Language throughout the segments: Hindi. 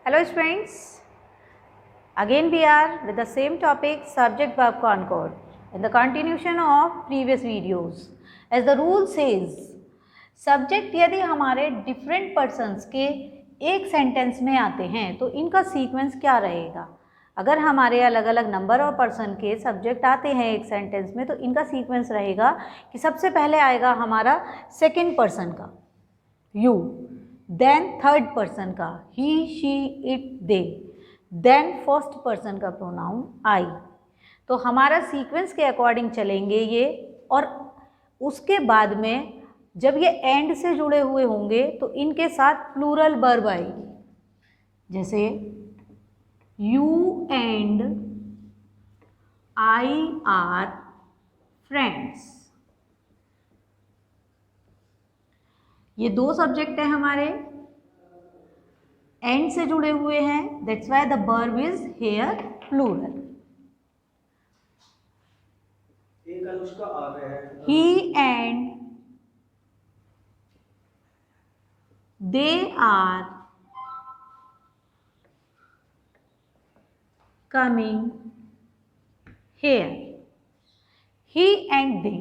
Hello students, again we are with the same topic subject verb concord in the continuation of previous videos. As the rule says, subject यदि हमारे different persons के एक सेंटेंस में आते हैं तो इनका सीक्वेंस क्या रहेगा। अगर हमारे अलग अलग नंबर और पर्सन के सब्जेक्ट आते हैं एक सेंटेंस में तो इनका सीक्वेंस रहेगा कि सबसे पहले आएगा हमारा सेकंड पर्सन का यू, देन थर्ड पर्सन का he she it they, then first person का प्रोनाउन आई। तो हमारा सीक्वेंस के अकॉर्डिंग चलेंगे ये, और उसके बाद में जब ये एंड से जुड़े हुए होंगे तो इनके साथ प्लूरल वर्ब आएगी, जैसे you and I R friends. ये दो सब्जेक्ट है हमारे, एंड से जुड़े हुए हैं, that's why the verb is here plural. एक अनुष्का आ रहे हैं, he and they are coming here. He and they.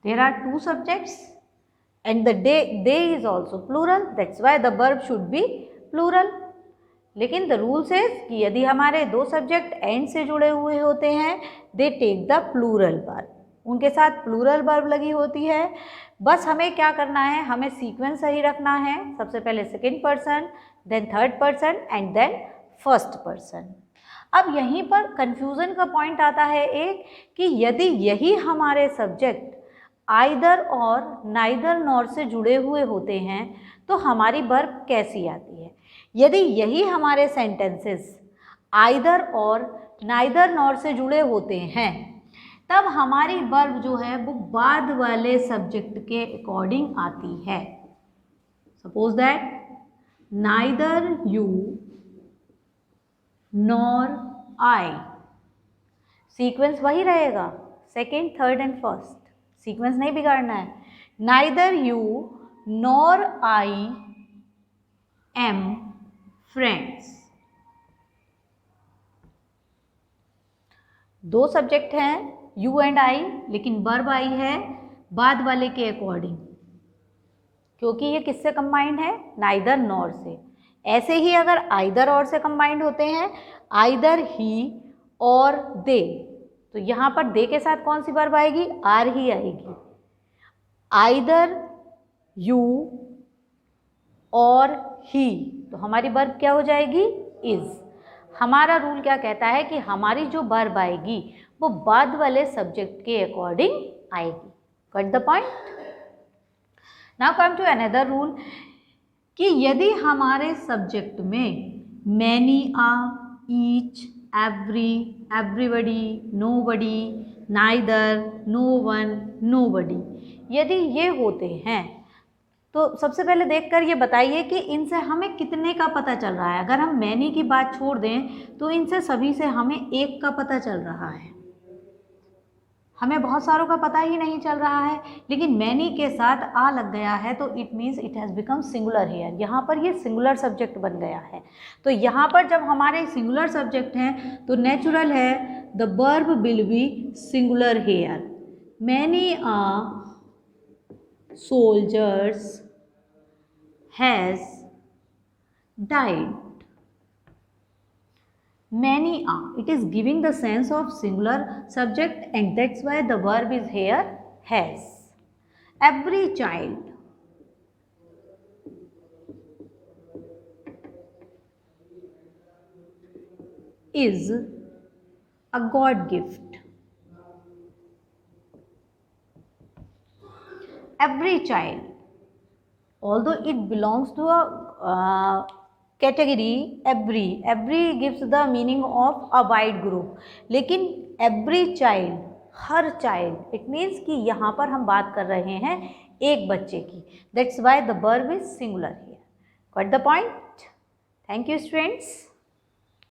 There are two subjects and the they is also plural. That's why the verb should be plural. लेकिन the rule says कि यदि हमारे दो सब्जेक्ट एंड से जुड़े हुए होते हैं they take the plural verb. उनके साथ प्लूरल वर्ब लगी होती है। बस हमें क्या करना है, हमें सीक्वेंस सही रखना है। सबसे पहले second person, then third person and then first person. अब यहीं पर कंफ्यूजन का पॉइंट आता है एक, कि यदि यही हमारे सब्जेक्ट आइदर और नाइदर नॉर से जुड़े हुए होते हैं तो हमारी वर्ब कैसी आती है। यदि यही हमारे सेंटेंसेस आइदर और नाइदर नॉर से जुड़े होते हैं तब हमारी वर्ब जो है वो बाद वाले सब्जेक्ट के अकॉर्डिंग आती है। Suppose that neither you nor I, sequence वही रहेगा, second third and first, sequence नहीं बिगाड़ना है। Neither you nor I am friends. दो सब्जेक्ट हैं यू एंड आई, लेकिन वर्ब आई है बाद वाले के अकॉर्डिंग, क्योंकि ये किससे कंबाइंड है, नाइदर नॉर से। ऐसे ही अगर आइदर और से कंबाइंड होते हैं, आइदर ही और दे, तो यहाँ पर दे के साथ कौन सी वर्ब आएगी, आर ही आएगी। आइदर यू और ही, तो हमारी वर्ब क्या हो जाएगी, इज। हमारा रूल क्या कहता है कि हमारी जो वर्ब आएगी वो बाद वाले सब्जेक्ट के अकॉर्डिंग आएगी। Got the point. Now come to another rule, कि यदि हमारे सब्जेक्ट में many a, each, every, everybody, nobody, neither, no one, nobody, यदि ये होते हैं तो सबसे पहले देखकर ये बताइए कि इनसे हमें कितने का पता चल रहा है। अगर हम मैनी की बात छोड़ दें तो इनसे सभी से हमें एक का पता चल रहा है, हमें बहुत सारों का पता ही नहीं चल रहा है। लेकिन मैनी के साथ आ लग गया है तो it means it has become singular here, यहाँ पर ये सिंगुलर सब्जेक्ट बन गया है। तो यहाँ पर जब हमारे सिंगुलर सब्जेक्ट हैं तो नेचुरल है the verb will be singular here. Many a soldiers has died. Many are, it is giving the sense of singular subject and that's why the verb is here has. Every child is a God gift. Every child, although it belongs to a category every gives the meaning of a wide group, लेकिन every child, her child, it means कि यहाँ पर हम बात कर रहे हैं एक बच्चे की, that's why the verb is singular here. Got the point? Thank you students.